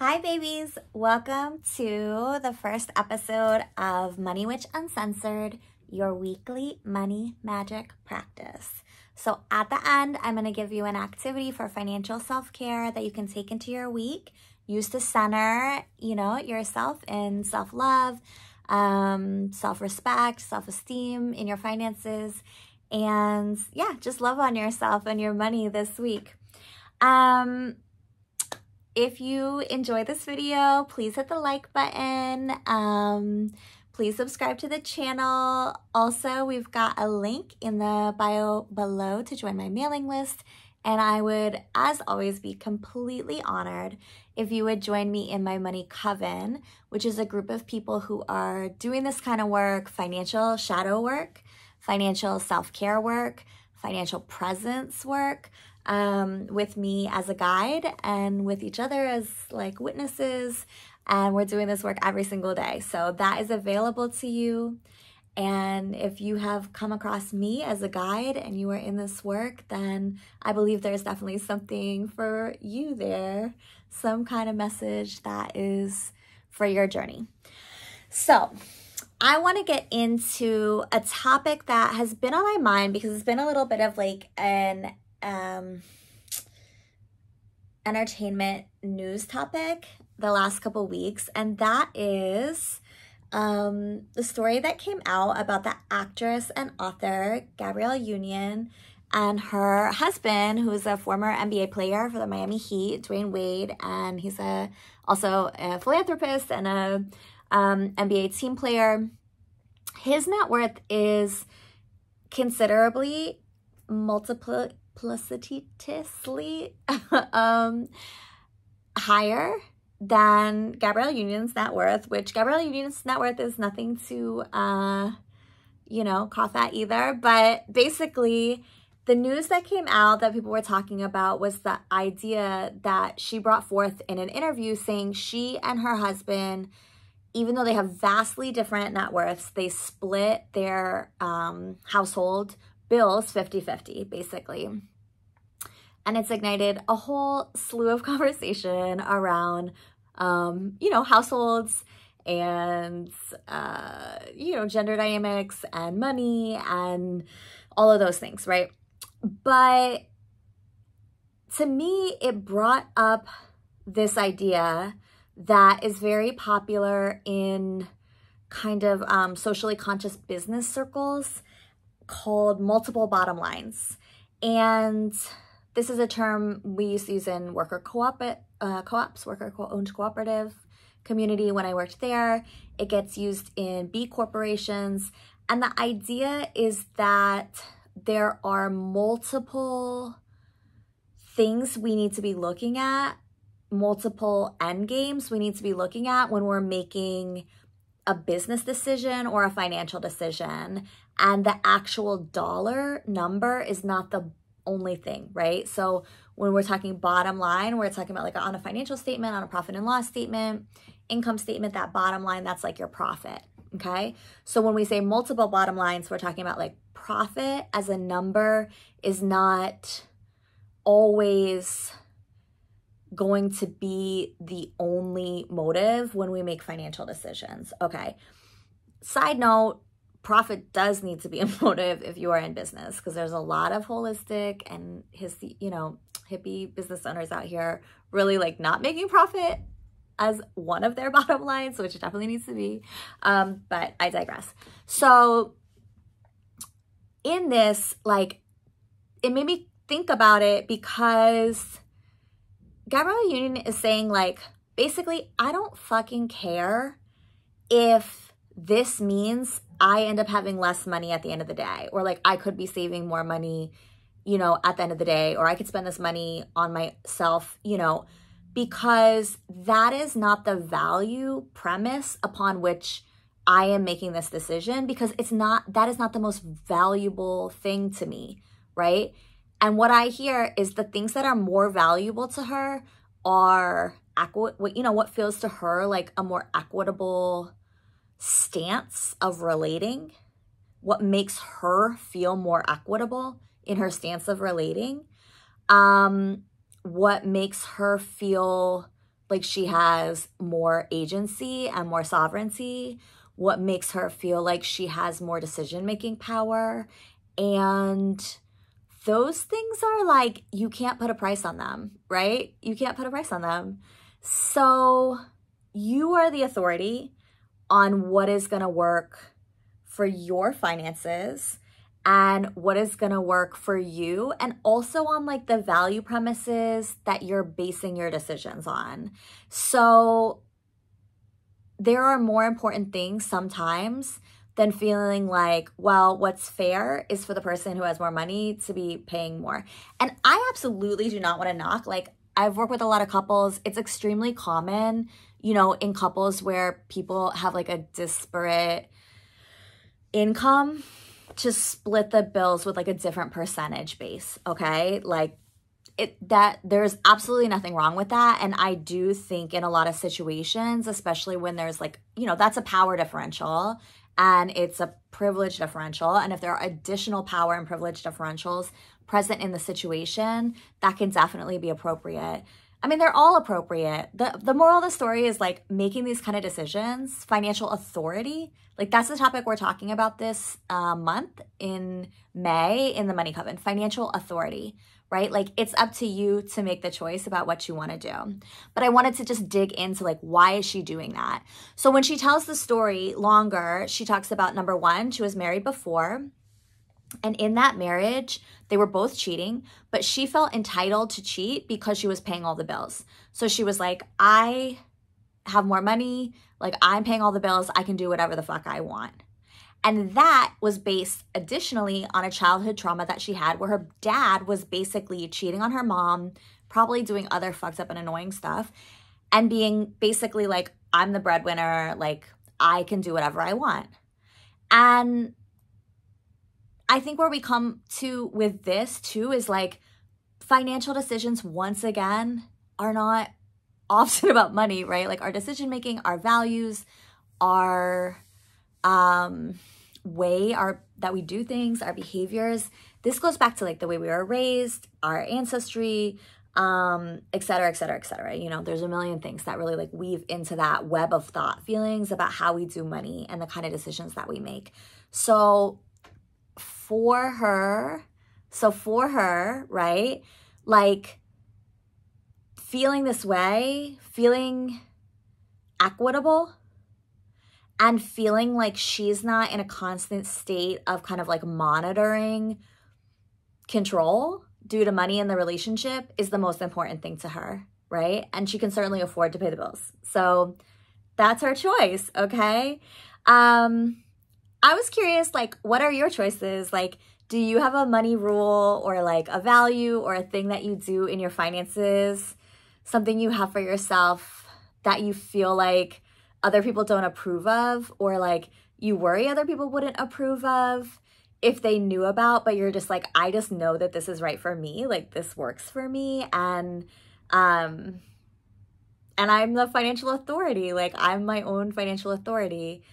Hi babies, welcome to the first episode of Money Witch Uncensored, your weekly money magic practice. So at the end, I'm going to give you an activity for financial self-care that you can take into your week, use to center, yourself in self-love, self-respect, self-esteem in your finances, and yeah, just love on yourself and your money this week. If you enjoy this video, please hit the like button. Please subscribe to the channel. Also, we've got a link in the bio below to join my mailing list. And I would, as always, be completely honored if you would join me in my Money Coven, which is a group of people who are doing this kind of work, financial shadow work, financial self-care work, financial presence work, with me as a guide and with each other as like witnesses. And we're doing this work every single day. So that is available to you. And if you have come across me as a guide and you are in this work, then I believe there's definitely something for you there, some kind of message that is for your journey. So I want to get into a topic that has been on my mind because it's been a little bit of like an entertainment news topic the last couple weeks, and that is the story that came out about the actress and author Gabrielle Union and her husband, who's a former NBA player for the Miami Heat, Dwayne Wade, and he's also a philanthropist and a NBA team player. His net worth is considerably multiplicitously higher than Gabrielle Union's net worth, which Gabrielle Union's net worth is nothing to, cough at either. But basically, the news that came out that people were talking about was the idea that she brought forth in an interview saying she and her husband, even though they have vastly different net worths, they split their household bills 50-50, basically. And it's ignited a whole slew of conversation around, households and, gender dynamics and money and all of those things, right? But to me, it brought up this idea that is very popular in kind of socially conscious business circles called multiple bottom lines. And this is a term we used to use in worker co-ops, worker-owned cooperative community when I worked there. It gets used in B corporations. And the idea is that there are multiple things we need to be looking at, multiple end games we need to be looking at when we're making a business decision or a financial decision. And the actual dollar number is not the only thing, right? So when we're talking bottom line, we're talking about like on a financial statement, on a profit and loss statement, income statement, that bottom line, that's like your profit, okay? So when we say multiple bottom lines, we're talking about like profit as a number is not always going to be the only motive when we make financial decisions, okay? Side note, profit does need to be a motive if you are in business, because there's a lot of holistic and hippie business owners out here really like not making profit as one of their bottom lines, which definitely needs to be. But I digress. So in this, like, it made me think about it because Gabrielle Union is saying like, basically, I don't fucking care if this means I end up having less money at the end of the day, or like I could be saving more money, at the end of the day, or I could spend this money on myself, because that is not the value premise upon which I am making this decision, because that is not the most valuable thing to me, right? And what I hear is the things that are more valuable to her are what feels to her like a more equitable stance of relating, what makes her feel more equitable in her stance of relating, what makes her feel like she has more agency and more sovereignty, what makes her feel like she has more decision-making power. And those things are like, you can't put a price on them, right? You can't put a price on them. So you are the authority on what is going to work for your finances and what is going to work for you, and also on like the value premises that you're basing your decisions on. So there are more important things sometimes than feeling like, well, what's fair is for the person who has more money to be paying more. And I absolutely do not want to knock, like, I've worked with a lot of couples. It's extremely common, you know, in couples where people have like a disparate income to split the bills with like a different percentage base, okay? Like that there's absolutely nothing wrong with that. And I do think in a lot of situations, especially when there's like, you know, that's a power differential and it's a privilege differential. And if there are additional power and privilege differentials present in the situation, that can definitely be appropriate. I mean, they're all appropriate. The moral of the story is like making these kind of decisions, financial authority. Like that's the topic we're talking about this month in May in the Money Coven, financial authority, right? Like it's up to you to make the choice about what you want to do. But I wanted to just dig into like, why is she doing that? So when she tells the story longer, she talks about number one, she was married before. And in that marriage, they were both cheating, but she felt entitled to cheat because she was paying all the bills. So she was like, I have more money, like I'm paying all the bills, I can do whatever the fuck I want. And that was based additionally on a childhood trauma that she had where her dad was basically cheating on her mom, probably doing other fucked up and annoying stuff, and being basically like, I'm the breadwinner, like I can do whatever I want. And I think where we come to with this too is like financial decisions, once again, are not often about money, right? Like our decision making, our values, our way that we do things, our behaviors. This goes back to like the way we were raised, our ancestry, et cetera, et cetera, et cetera. You know, there's a million things that really like weave into that web of thought, feelings about how we do money and the kind of decisions that we make. So for her, right, like feeling this way, feeling equitable, and feeling like she's not in a constant state of kind of like monitoring control due to money in the relationship is the most important thing to her, right? And she can certainly afford to pay the bills. So that's her choice, okay? I was curious, like, what are your choices? Like, do you have a money rule or like a value or a thing that you do in your finances, something you have for yourself that you feel like other people don't approve of, or like you worry other people wouldn't approve of if they knew about, but you're just like, I just know that this is right for me, like this works for me, and I'm the financial authority, like I'm my own financial authority.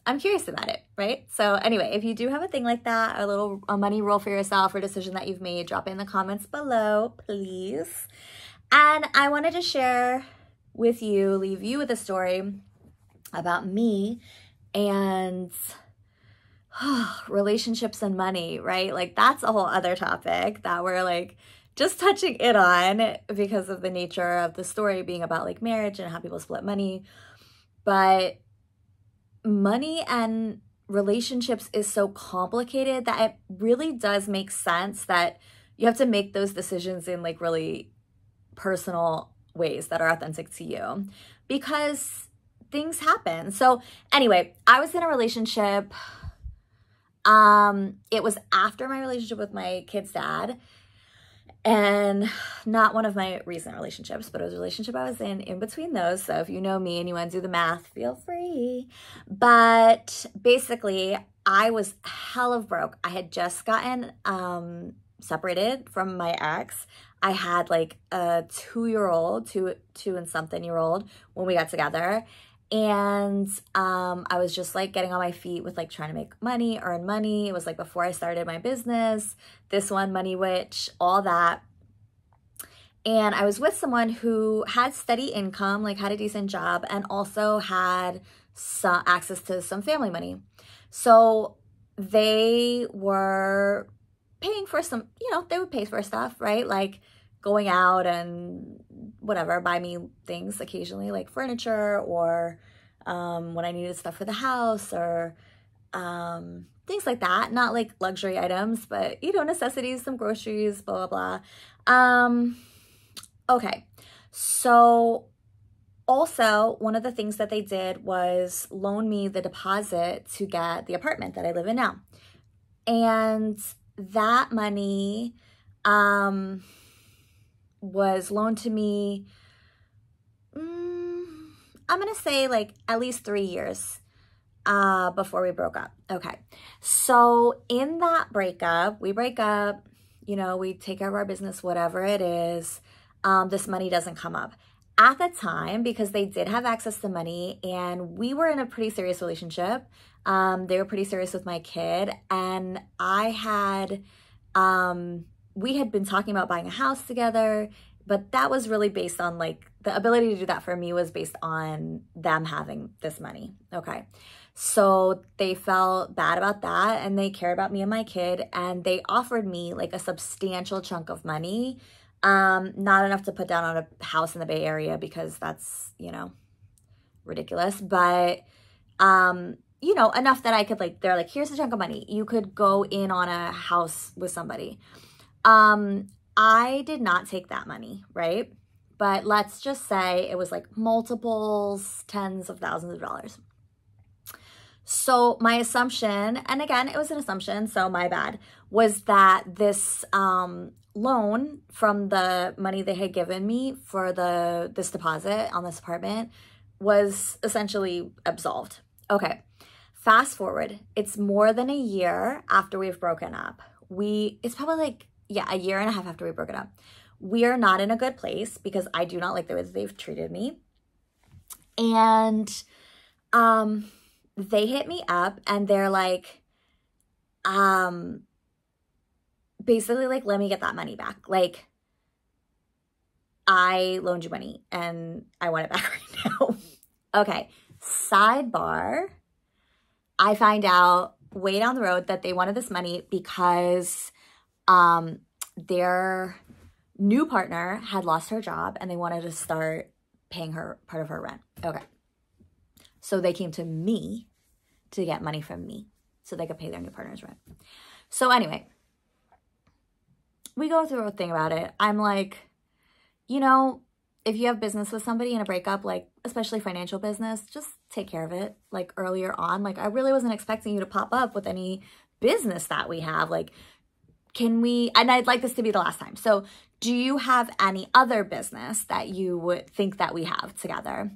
I'm curious about it, right? So anyway, if you do have a thing like that, a money rule for yourself or decision that you've made, drop it in the comments below, please. And I wanted to share with you, leave you with a story about me and relationships and money, right? Like that's a whole other topic that we're like just touching it on because of the nature of the story being about like marriage and how people split money. But money and relationships is so complicated that it really does make sense that you have to make those decisions in like really personal ways that are authentic to you because things happen. So anyway, I was in a relationship. It was after my relationship with my kid's dad, and not one of my recent relationships, but it was a relationship I was in between those. So if you know me and you want to do the math, feel free. But basically, I was hell of broke. I had just gotten separated from my ex. I had like a 2-year-old, two and something year old when we got together. And I was just like getting on my feet with like trying to make money, earn money. It was like before I started my business, this one, Money Witch, all that. And I was with someone who had steady income, like had a decent job, and also had some access to some family money. So they were paying for some, you know, they would pay for stuff, right? Like going out and whatever, buy me things occasionally, like furniture, or when I needed stuff for the house, or things like that. Not like luxury items, but, you know, necessities, some groceries, blah, blah, blah. Okay, so also one of the things that they did was loan me the deposit to get the apartment that I live in now. And that money was loaned to me, I'm going to say like at least 3 years before we broke up. Okay, so in that breakup, we break up, you know, we take care of our business, whatever it is. This money doesn't come up. At the time, because they did have access to money and we were in a pretty serious relationship, they were pretty serious with my kid, and we had been talking about buying a house together, but that was really based on like, the ability to do that for me was based on them having this money. Okay. So they felt bad about that, and they cared about me and my kid, and they offered me like a substantial chunk of money. Not enough to put down on a house in the Bay Area because that's, you know, ridiculous. But, you know, enough that I could like, they're like, here's a chunk of money. You could go in on a house with somebody. I did not take that money, right? But let's just say it was like multiples, tens of thousands of dollars. So my assumption, and again, it was an assumption, so my bad, was that this, loan from the money they had given me for this deposit on this apartment was essentially absolved. Okay, fast forward, it's more than a year after we've broken up. It's probably like, yeah, a year and a half after we've broken up. We are not in a good place because I do not like the way that they've treated me. And they hit me up and they're like, basically like, let me get that money back. Like, I loaned you money and I want it back right now. Okay, sidebar. I find out way down the road that they wanted this money because their new partner had lost her job and they wanted to start paying her part of her rent. Okay, so they came to me to get money from me so they could pay their new partner's rent. So anyway, we go through a thing about it. I'm like, you know, if you have business with somebody in a breakup, like especially financial business, just take care of it like earlier on. Like, I really wasn't expecting you to pop up with any business that we have. Like, can we, and I'd like this to be the last time. So do you have any other business that you would think that we have together?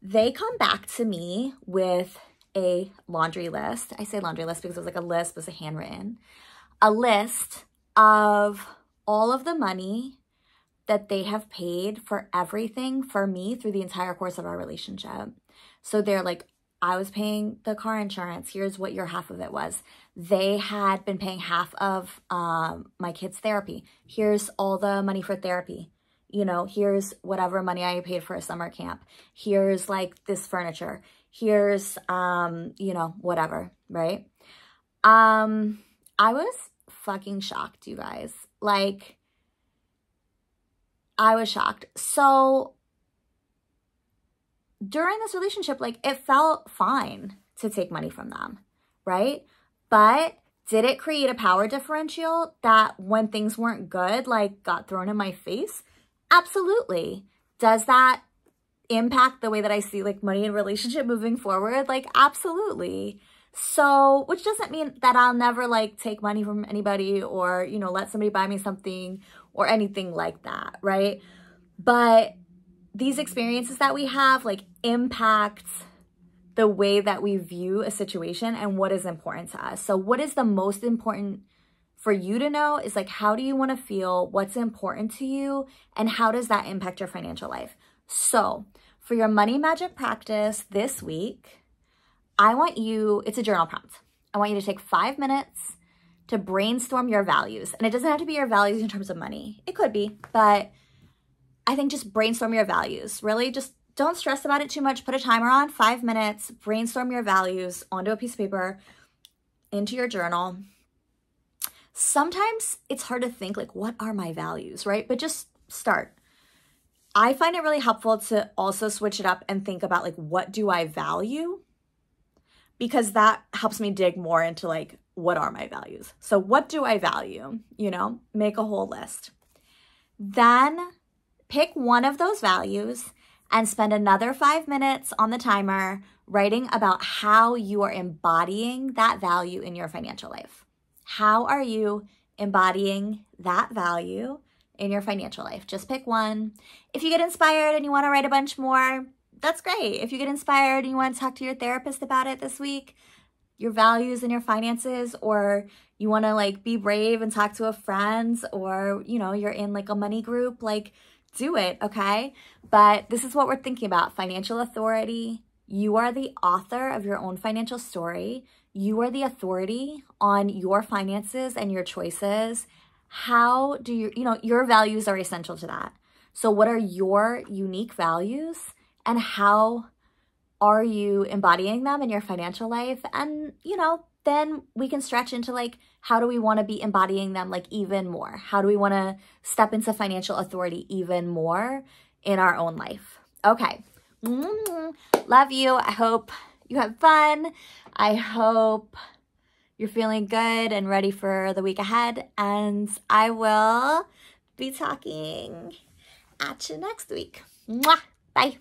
They come back to me with a laundry list. I say laundry list because it was like a list, was a handwritten, a list of all of the money that they have paid for everything for me through the entire course of our relationship. So they're like, I was paying the car insurance. Here's what your half of it was. They had been paying half of my kid's therapy. Here's all the money for therapy. You know, here's whatever money I paid for a summer camp. Here's like this furniture. Here's, you know, whatever, right? I was fucking shocked, you guys. Like, I was shocked. So during this relationship, like, it felt fine to take money from them, right? But did it create a power differential that when things weren't good, like, got thrown in my face? Absolutely. Does that impact the way that I see like money in relationship moving forward? Like, absolutely. So, which doesn't mean that I'll never like take money from anybody or, you know, let somebody buy me something or anything like that, right? But these experiences that we have like impact the way that we view a situation and what is important to us. So what is the most important for you to know is like, how do you want to feel? What's important to you? And how does that impact your financial life? So for your money magic practice this week, I want you, it's a journal prompt. I want you to take 5 minutes to brainstorm your values. And it doesn't have to be your values in terms of money. It could be, but I think just brainstorm your values. Really just don't stress about it too much. Put a timer on, 5 minutes, brainstorm your values onto a piece of paper, into your journal. Sometimes it's hard to think like, what are my values, right? But just start. I find it really helpful to also switch it up and think about like, what do I value? Because that helps me dig more into like, what are my values? So what do I value? You know, make a whole list. Then pick one of those values and spend another 5 minutes on the timer writing about how you are embodying that value in your financial life. How are you embodying that value in your financial life? Just pick one. If you get inspired and you want to write a bunch more, that's great. If you get inspired and you want to talk to your therapist about it this week, your values and your finances, or you want to like be brave and talk to a friend, or, you know, you're in like a money group, like do it, okay? But this is what we're thinking about. Financial authority. You are the author of your own financial story. You are the authority on your finances and your choices. How do you know, your values are essential to that. So what are your unique values and how are you embodying them in your financial life? And, you know, then we can stretch into like, how do we want to be embodying them like even more? How do we want to step into financial authority even more in our own life? Okay. Love you. I hope you have fun. I hope you're feeling good and ready for the week ahead. And I will be talking at you next week. Mwah. Bye.